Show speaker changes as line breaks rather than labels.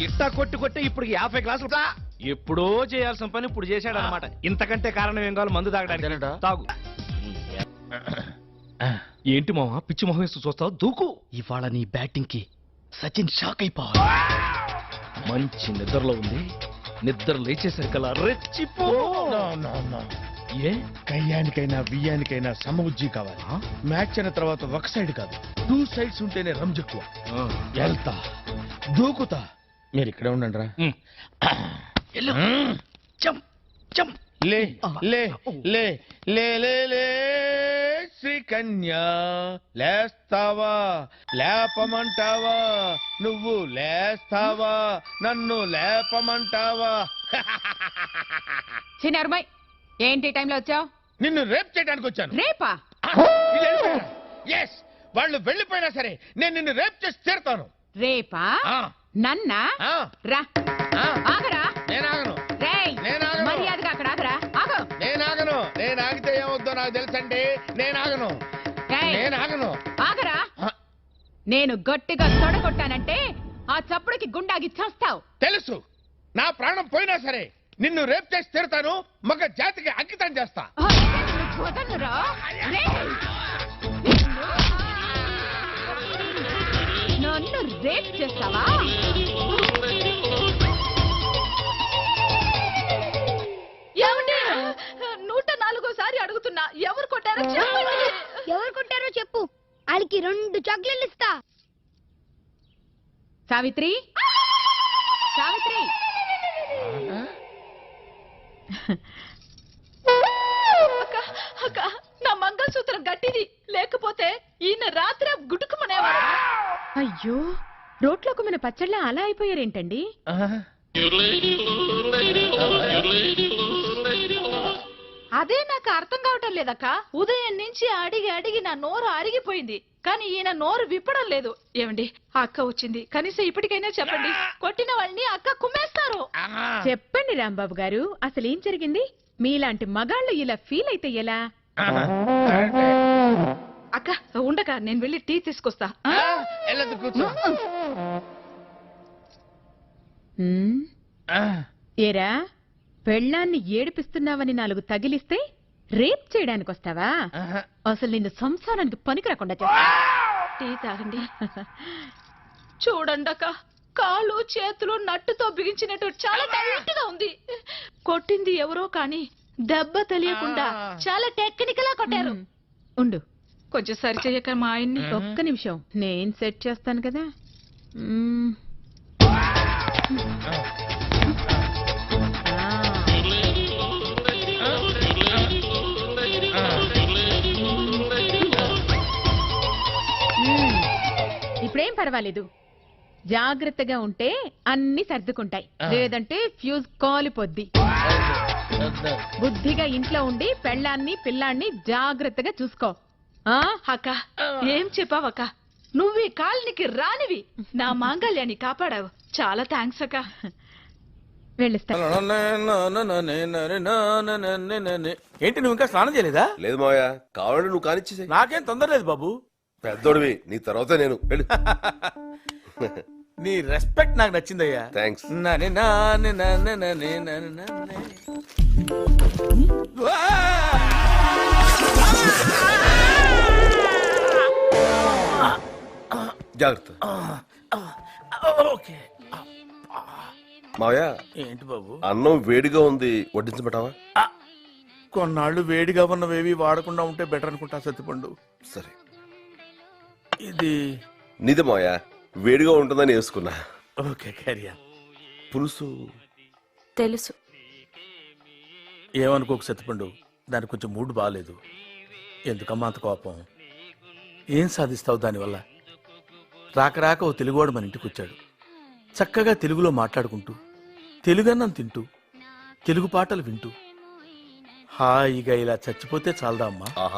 ఇట్టా కొట్టి ఇప్పుడు 50 గ్లాసులు ఎప్పుడో చేయాల్సిన పని ఇప్పుడు చేశాడు అనమాట. ఇంతకంటే కారణం ఏం కావాలి? మందు తాగడానికి. తాగు. ఏంటి మామ పిచ్చి మొహం వేస్తూ చూస్తావు? దూకు.
ఇవాళ నీ బ్యాటింగ్ కి సచిన్ షాక్ అయిపోవాలి.
మంచి నిద్రలో ఉంది. నిద్ర లేచేసరికల్లా రెచ్చిపో.
ఏ కయ్యానికైనా బియ్యానికైనా సమబుజ్జి కావాలి. మ్యాచ్ అయిన తర్వాత ఒక సైడ్ కాదు, 2 సైడ్స్ ఉంటేనే రంజెక్కువ. వెళ్తా, దూకుతా, మీరు ఇక్కడే ఉండండి రా. లే లే లే లే లే లే శ్రీకన్యా, లేస్తావా లేపమంటావా? నువ్వు లేస్తావా నన్ను లేపమంటావా?
చిన్నరుమై, ఏంటి టైంలో వచ్చావు?
నిన్ను రేప్ చేయడానికి వచ్చాను.
రేపా?
ఎస్, వాళ్ళు వెళ్ళిపోయినా సరే నేను నిన్ను రేప్ చేసి తీరుతాను.
రేపా? నన్నా? రా. ఆగరా.
నేనాగను. మర్యాదగా
అక్కడ ఆగరా. ఆగు.
నేనాగను. నేను ఆగితే ఏమవుద్దో నాకు తెలుసండి. నేనాగను. నేనాగను.
ఆగరా. నేను గట్టిగా తొడగొట్టానంటే ఆ చప్పుడుకి గుండాగి చేస్తావు.
తెలుసు. నా ప్రాణం పోయినా సరే నిన్ను రేప్ చేసి తీరుతాను. మగ జాతికి అంకితం చేస్తా.
నన్ను రేప్ చేస్తావా?
ఏమండి, 104సారి అడుగుతున్నా, ఎవరు కొట్టారో చెప్పండి.
ఎవరు కొట్టారో చెప్పు, వాళ్ళకి 2 చాక్లెట్లు ఇస్తా.
సావిత్రి, సావిత్రి.
అక్క, నా మంగళసూత్రం గట్టిది, లేకపోతే ఈయన రాత్రి గుడుకుమనేవారు.
అయ్యో, రోట్లోకి మన పచ్చళ్ళ అలా అయిపోయారేంటండి?
అదే నాకు అర్థం కావటం లేదక్క. ఉదయం నుంచి అడిగి అడిగి నా నోరు అరిగిపోయింది, కానీ ఈయన నోరు విప్పడం లేదు. ఏమండి, అక్క వచ్చింది, కనీసం ఇప్పటికైనా చెప్పండి. కొట్టిన వాళ్ళని అక్క కుమ్మేస్తారు.
చెప్పండి రాంబాబు గారు, అసలు ఏం జరిగింది? మీలాంటి మగాళ్ళు ఇలా ఫీల్ అయితే ఎలా?
అక్క ఉండక, నేను వెళ్ళి టీ తీసుకొస్తా.
ఏరా, పెళ్ళాన్ని ఏడిపిస్తున్నావని 4 తగిలిస్తే రేప్ చేయడానికి వస్తావా? అసలు నిన్ను సంసారానికి పనికి రాకుండా చేస్తా.
టీ తాగండి. చూడండి అక్క, కాళ్ళు చేతులు నట్టుతో బిగించినట్టు చాలా టైట్ గా ఉంది. కొట్టింది ఎవరో కానీ దెబ్బ తెలియకుండా చాలా టెక్నికల్ గా కొట్టారు.
ఉండు,
కొంచెం సరి చెయ్యక మా ఆయన్ని.
ఒక్క నిమిషం, నేను సెట్ చేస్తాను కదా. ఇప్పుడేం పర్వాలేదు, జాగ్రత్తగా ఉంటే అన్ని సర్దుకుంటాయి, లేదంటే ఫ్యూజ్ కాలిపోద్ది. బుద్ధిగా ఇంట్లో ఉండి పెళ్ళాన్ని పిల్లాన్ని జాగ్రత్తగా చూసుకో.
అక్క, ఏం చెప్పావక్క? నువ్వు ఈ కాలనికి రానివి నా మాంగళ్యాన్ని కాపాడావు. చాలా థ్యాంక్స్ అక్క.
వెళ్ళిస్తా.
ఏంటి, నువ్వు ఇంకా స్నానం చేయలేదా?
లేదు మావయ్య, కావాలంటే నువ్వు కానిచ్చేసే.
నాకేం తొందర లేదు బాబు.
పెద్దోడివి, నీ తర్వాత నేను.
నీ రెస్పెక్ట్ నాకు నచ్చిందయ్యా.
థ్యాంక్స్. జాగ్రత్త. మావయ్య,
ఏంటి బాబు?
అన్నం వేడిగా ఉంది, వడ్డించబెట్టావా?
కొన్నాళ్ళు వేడిగా ఉన్నవేవి వాడకుండా ఉంటే బెటర్ అనుకుంటా సత్తిపండు.
సరే.
ఇది
నీదే మావయ్య, వేడిగా ఉంటుందని వేసుకున్నా.
ఓకే, క్యారియా.
పులుసు
తెలుసు.
ఏమనుకోకు సత్తిపండు, దానికి కొంచెం మూడ్ బాగాలేదు. ఎందుకమ్మా అంత కోపం? ఏం సాధిస్తావు దానివల్ల? రాక రాక ఓ తెలుగువాడు మన ఇంటికి వచ్చాడు. చక్కగా తెలుగులో మాట్లాడుకుంటూ, తెలుగన్నం తింటూ, తెలుగు పాటలు వింటూ హాయిగా ఇలా చచ్చిపోతే చాలదా అమ్మా?
ఆహా,